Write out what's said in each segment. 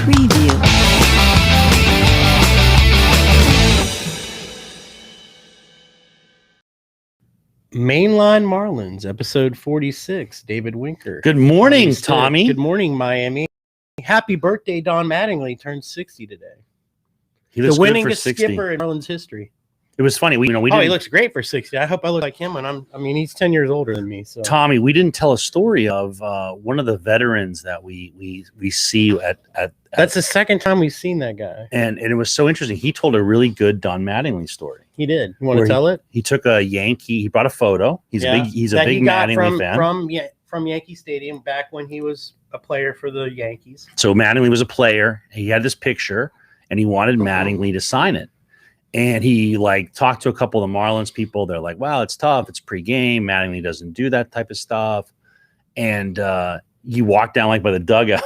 Preview. Mainline Marlins, episode 46, David Winker. Good morning, Tommy. Good morning, Miami. Happy birthday, Don Mattingly turned 60 today. He looks the good for winningest 60. skipper in Marlins history. It was funny. We He didn't, looks great for 60. I hope I look like him when he's 10 years older than me. So Tommy, we didn't tell a story of one of the veterans that we see at that's the second time we've seen that guy. and it was so interesting. He told a really good Don Mattingly story. He did. You want to tell it? He took a Yankee. He brought a photo. He's a big Mattingly fan from Yankee Stadium back when he was a player for the Yankees. So Mattingly was a player. He had this picture, and he wanted Mattingly to sign it. And he talked to a couple of the Marlins people. They're like, "Wow, it's tough. It's pregame. Mattingly doesn't do that type of stuff." And he walked down by the dugout,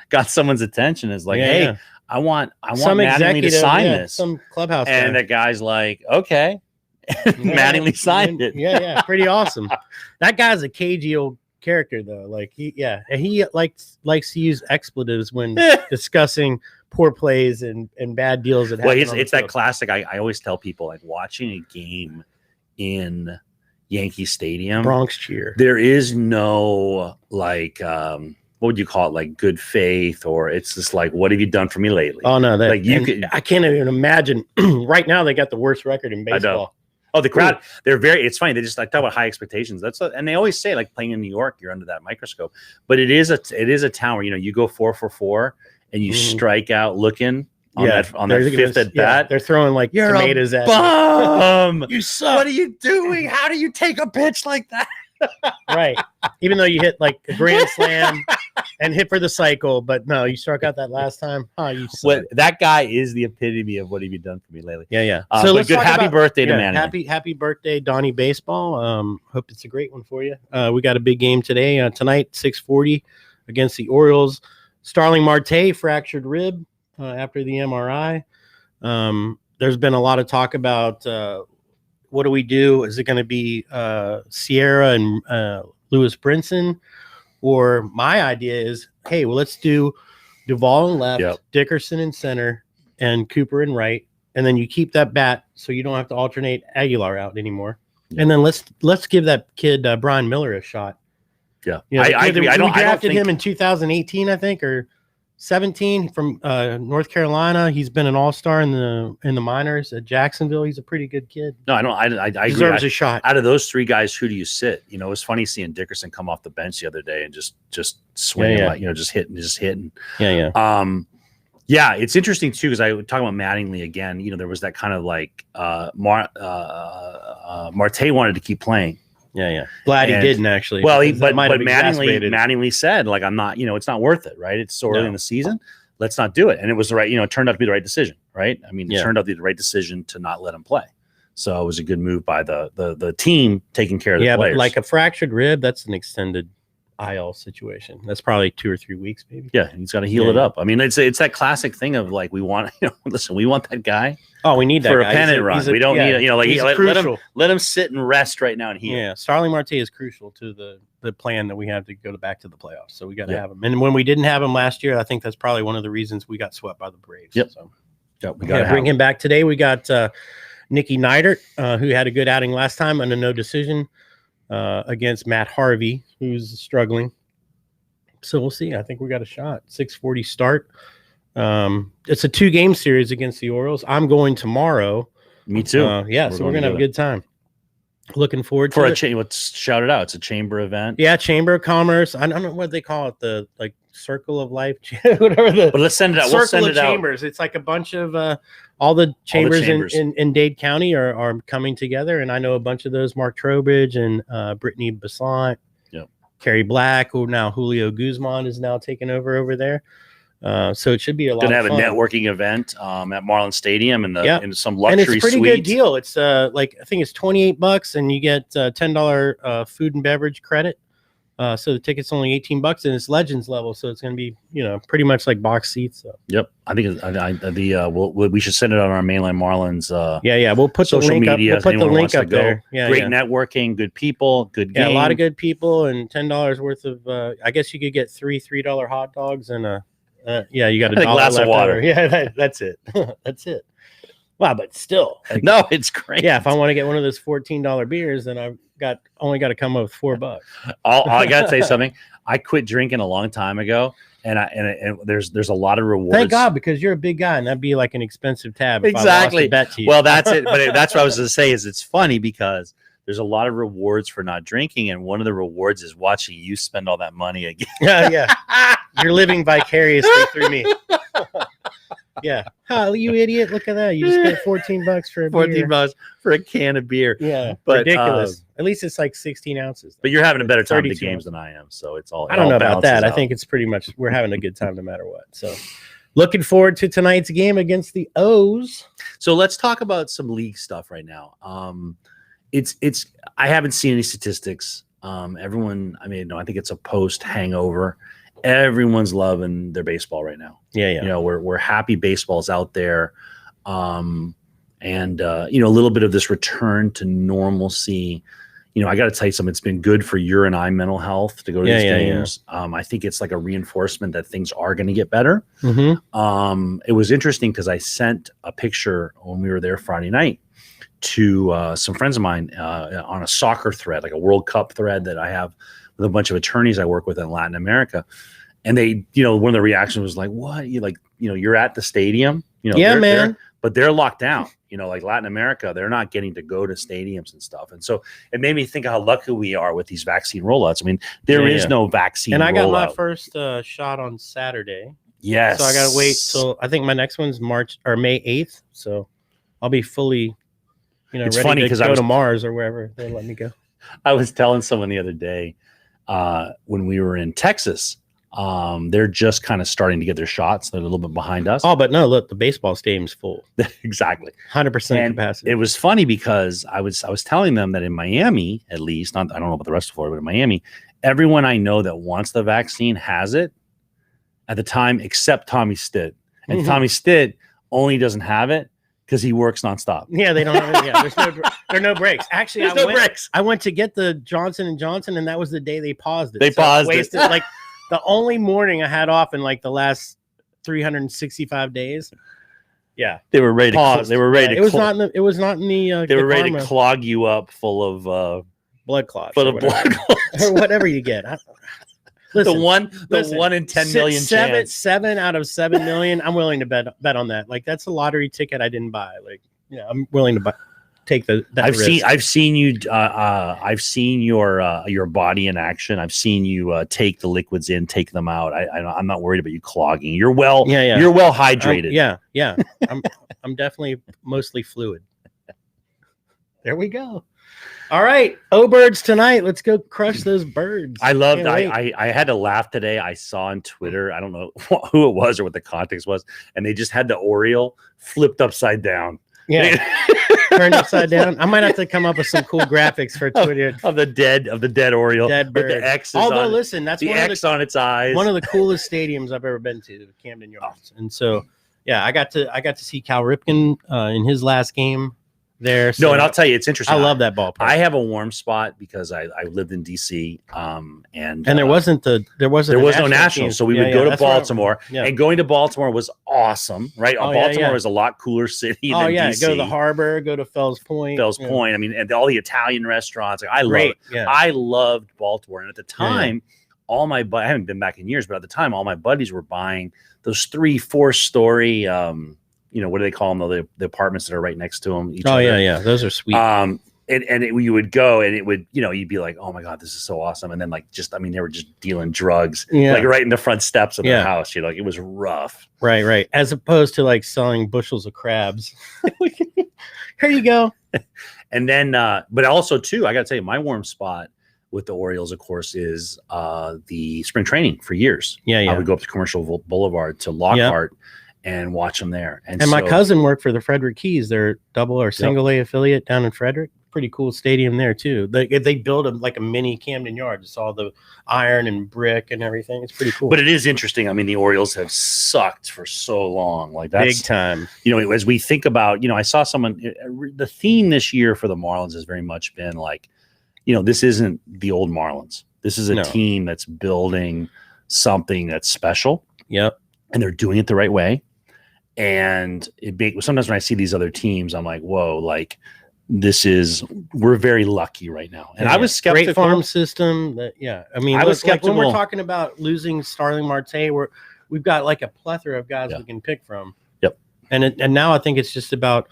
got someone's attention. Is like, "Hey, I want Mattingly to sign this." Some clubhouse and guy. the guy's like, "Okay." Mattingly signed it. Yeah, pretty awesome. That guy's a cagey old character though. He likes to use expletives when discussing poor plays and bad deals that happen. It's that classic. I always tell people, watching a game in Yankee Stadium, Bronx cheer. There is no what would you call it? Good faith, or it's just what have you done for me lately? Oh no, I can't even imagine. Right now, they got the worst record in baseball. I know. Oh, the crowd, it's funny. They just talk about high expectations. And they always say playing in New York, you're under that microscope, but it is a town where, you go 4 for 4 and you strike out looking on that fifth at bat. They're throwing you're tomatoes a at bum. you suck. What are you doing? How do you take a pitch like that? Right. Even though you hit a grand slam and hit for the cycle, but no, you struck out that last time. Oh, you suck. That guy is the epitome of what have you done for me lately. Yeah. So let's good happy birthday to Manny. Happy birthday, Donnie Baseball. Hope it's a great one for you. We got a big game today. Tonight, 6:40 against the Orioles. Starling Marte fractured rib after the MRI. There's been a lot of talk about what do we do? Is it going to be Sierra and Lewis Brinson? Or my idea is, hey, well, let's do Duvall in left, Dickerson in center, and Cooper in right. And then you keep that bat so you don't have to alternate Aguilar out anymore. Yep. And then let's give that kid Brian Miller a shot. Yeah, I agree. We drafted him in 2018, I think, or 17 from North Carolina. He's been an all-star in the minors at Jacksonville. He's a pretty good kid. No, I deserves a shot. Out of those three guys, who do you sit? It was funny seeing Dickerson come off the bench the other day and just swinging, just hitting. Yeah. Yeah, it's interesting too because I was talking about Mattingly again. There was that kind of Marte wanted to keep playing. Yeah. Glad he didn't actually. Well, but Mattingly said, I'm not, it's not worth it, right? It's so early in the season. Let's not do it. And it was the right, it turned out to be the right decision, right? I mean, it turned out to be the right decision to not let him play. So it was a good move by the team taking care of the players. But a fractured rib, that's an extended IL situation. That's probably 2 or 3 weeks, maybe. Yeah, he's got to heal it up. I mean, it's that classic thing of we want, listen, we want that guy. Oh, we need that for guy. a pennant run. We don't need, let him sit and rest right now and heal. Yeah, Starling Marte is crucial to the plan that we have to go back to the playoffs. So we got to have him. And when we didn't have him last year, I think that's probably one of the reasons we got swept by the Braves. Yep. So we got to bring him back today. We got Nicky Neidert, who had a good outing last time under no decision against Matt Harvey, who's struggling. So we'll see. I think we got a shot. 6:40 start. It's a 2-game series against the Orioles. I'm going tomorrow. Me too. So we're gonna have a good time. Looking forward to it. Let's shout it out. It's a chamber event. Yeah, Chamber of Commerce. I don't know what they call it. The Circle of Life, whatever. But let's send it out. We'll send it out. Chambers. It's a bunch of all the chambers. In Dade County are coming together, and I know a bunch of those. Mark Trowbridge and Brittany Besant. Kerry Black, who now Julio Guzman is now taking over there. So it should be a lot of fun. Going to have a networking event at Marlins Stadium in some luxury suite. And it's a pretty good deal. It's I think it's $28 and you get $10 food and beverage credit. So the ticket's only $18 and it's Legends level. So it's going to be, pretty much like box seats. So. Yep. I think we should send it on our Mainline Marlins. We'll put the link up. We'll put the link up there. Yeah, great networking, good people, good game. Yeah, a lot of good people and $10 worth of, I guess you could get $3 hot dogs and a Yeah, you got And a glass of left water. over. Yeah, that's it. That's it. Wow, but still, like, No, it's great. yeah. If I want to get one of those $14 beers, then I've only got to come up with $4. I gotta say something. I quit drinking a long time ago, and there's a lot of rewards. Thank God, because you're a big guy, and that'd be like an expensive tab. If Exactly. I lost a bet to you. Well, that's it. But that's what I was going to say. Is it's funny because there's a lot of rewards for not drinking, and one of the rewards is watching you spend all that money again. Yeah. You're living vicariously through me. Yeah. Oh, you idiot. Look at that. You just spent $14 for a beer. $14 for a can of beer. Yeah. But, ridiculous. At least it's like 16 ounces. But you're having a better time at the 32 games than I am. So it's all. I don't know about that. Out. I think it's pretty much we're having a good time no matter what. So looking forward to tonight's game against the O's. So let's talk about some league stuff right now. It's I haven't seen any statistics. Everyone, I think it's a post hangover. Everyone's loving their baseball right now. Yeah. You know, we're happy baseball's out there. And a little bit of this return to normalcy. You know, I got to tell you something. It's been good for your and I mental health to go to these games. Yeah. I think it's like a reinforcement that things are going to get better. Mm-hmm. It was interesting because I sent a picture when we were there Friday night to some friends of mine on a soccer thread, like a World Cup thread that I have with a bunch of attorneys I work with in Latin America. And they, one of the reactions was like, what? You're at the stadium, yeah, man. But they're locked down, like Latin America, they're not getting to go to stadiums and stuff. And so it made me think of how lucky we are with these vaccine rollouts. I mean, there is no vaccine. And I got my first shot on Saturday. Yes. So I got to wait till, I think my next one's May 8th. So I'll be fully, it's ready funny to because go to Mars or wherever they let me go. I was telling someone the other day when we were in Texas, they're just kind of starting to get their shots. They're a little bit behind us. Oh, but no, look, the baseball stadium's full. Exactly. 100% capacity. It was funny because I was telling them that in Miami, at least, I don't know about the rest of Florida, but in Miami, everyone I know that wants the vaccine has it at the time, except Tommy Stitt. And Tommy Stitt only doesn't have it because he works nonstop. Yeah, they don't have it. Yeah, there are no breaks. Actually, breaks. I went to get the Johnson & Johnson, and that was the day they paused it. They paused it. Like the only morning I had off in like the last 365 days. Yeah, they were ready to pause. They were ready to. It was not in the. It was not in the. They were ready to clog you up full of blood clots. Full of blood clots, or whatever you get. Listen, the 1 in 10 million chance. 7 out of 7 million. I'm willing to bet on that. Like that's a lottery ticket I didn't buy. Like, I'm willing to take that risk. I've seen you. I've seen your body in action. I've seen you take the liquids in, take them out. I'm not worried about you clogging. You're well. Yeah. You're well hydrated. Yeah. I'm definitely mostly fluid. There we go. All right, birds tonight. Let's go crush those birds. I loved. I had to laugh today. I saw on Twitter. I don't know who it was or what the context was, and they just had the Oriole flipped upside down. Yeah, turned upside down. I might have to come up with some cool graphics for Twitter of the dead Oriole. Dead bird. With the X. Listen, that's the X on its eyes. One of the coolest stadiums I've ever been to, Camden Yards. And so, yeah, I got to see Cal Ripken in his last game there. So and I'll tell you, it's interesting. I love that ballpark. I have a warm spot because I lived in DC, and there was no national, so we would go to Baltimore, and going to Baltimore was awesome, right? Baltimore was a lot cooler city than DC. Go to the harbor, go to Fells Point. Point. I mean, and all the Italian restaurants. I love it. Yeah. I loved Baltimore, and at the time, I haven't been back in years, but at the time, all my buddies were buying those 3-4 story. What do they call them? The apartments that are right next to them. Yeah. Those are sweet. You would go and it would, you'd be like, oh my God, this is so awesome. And then they were just dealing drugs, like right in the front steps of their house. It was rough. Right. As opposed to like selling bushels of crabs. Here you go. And then, but also too, I got to tell you, my warm spot with the Orioles, of course, is the spring training for years. Yeah. I would go up to Commercial Boulevard to Lockhart. And watch them there. And my cousin worked for the Frederick Keys, their double or single A affiliate down in Frederick. Pretty cool stadium there too. They built a mini Camden Yards. It's all the iron and brick and everything. It's pretty cool. But it is interesting. I mean, the Orioles have sucked for so long. Like that's big time. As we think about, I saw someone. The theme this year for the Marlins has very much been like, this isn't the old Marlins. This is a team that's building something that's special. Yep. and they're doing it the right way. And sometimes when I see these other teams, I'm like, whoa, like we're very lucky right now. And I was skeptical. Great farm system. I mean, I was skeptical. Like when we're talking about losing Starling Marte, we've got like a plethora of guys we can pick from. Yep. And now I think it's just about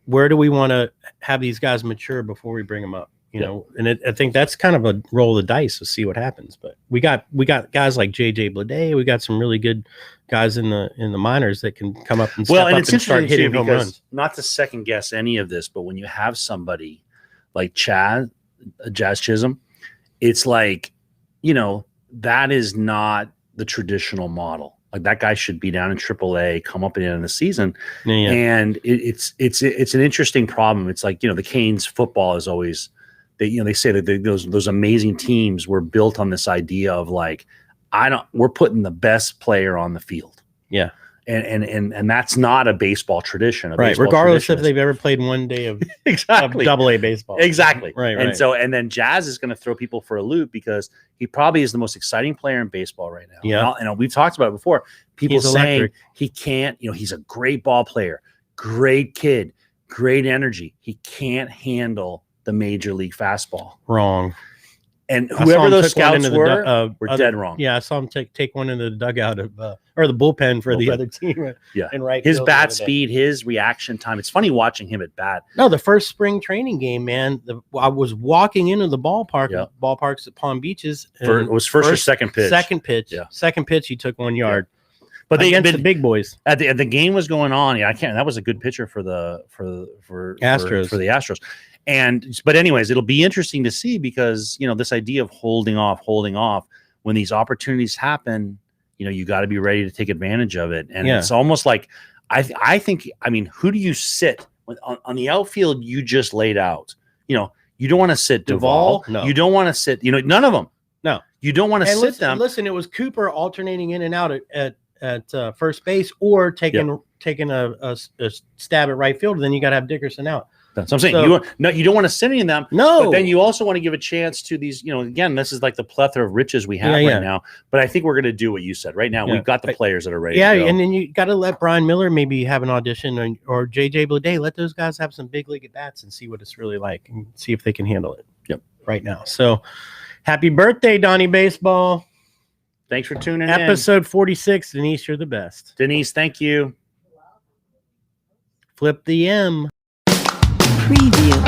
where do we want to have these guys mature before we bring them up, you know? And I think that's kind of a roll of the dice to see what happens. But we got guys like JJ Bleday. We got some really good guys in the minors that can come up and step up and start hitting home runs. Not to second guess any of this, but when you have somebody like Jazz Chisholm, it's like, you know, that is not the traditional model. Like that guy should be down in AAA, come up at the end of the season, and it's an interesting problem. It's like, you know, the Canes football is always they say that those amazing teams were built on this idea of like we're putting the best player on the field. Yeah. And that's not a baseball tradition. Regardless if they've ever played one day of exactly of AA baseball. Exactly. Right. And then Jazz is going to throw people for a loop because he probably is the most exciting player in baseball right now. Yeah. And we've talked about it before. People saying he can't, you know, he's a great ball player, great kid, great energy. He can't handle the major league fastball. Wrong. And whoever those scouts were dead wrong. Yeah, I saw him take one into the dugout or the bullpen for the other team. Yeah, and right. His bat speed, his reaction time. It's funny watching him at bat. No, the first spring training game, man. I was walking into the ballpark, ballparks at Palm Beaches. It was first or second pitch. Second pitch. Yeah. Second pitch. He took 1 yard. Yeah. But against the big boys. The game was going on. Yeah, I can't. That was a good pitcher for the Astros. But anyways, it'll be interesting to see because, you know, this idea of holding off when these opportunities happen, you know, you got to be ready to take advantage of it. And it's almost like, I think, I mean, who do you sit on the outfield you just laid out? You know, you don't want to sit Duvall. No. You don't want to sit, you know, none of them. No. You don't want to sit them. Listen, it was Cooper alternating in and out at first base or taking a stab at right field. And then you got to have Dickerson out. That's what I'm saying. You don't want to sit any of them. No. But then you also want to give a chance to these, you know, again, this is like the plethora of riches we have right now. But I think we're going to do what you said. Right now, we've got the players that are ready to go. And then you got to let Brian Miller maybe have an audition or JJ Bleday. Let those guys have some big league at bats and see what it's really like and see if they can handle it. Yep. Right now. So happy birthday, Donnie Baseball. Thanks for tuning in. Episode 46. Denise, you're the best. Denise, thank you. Flip the M. Preview.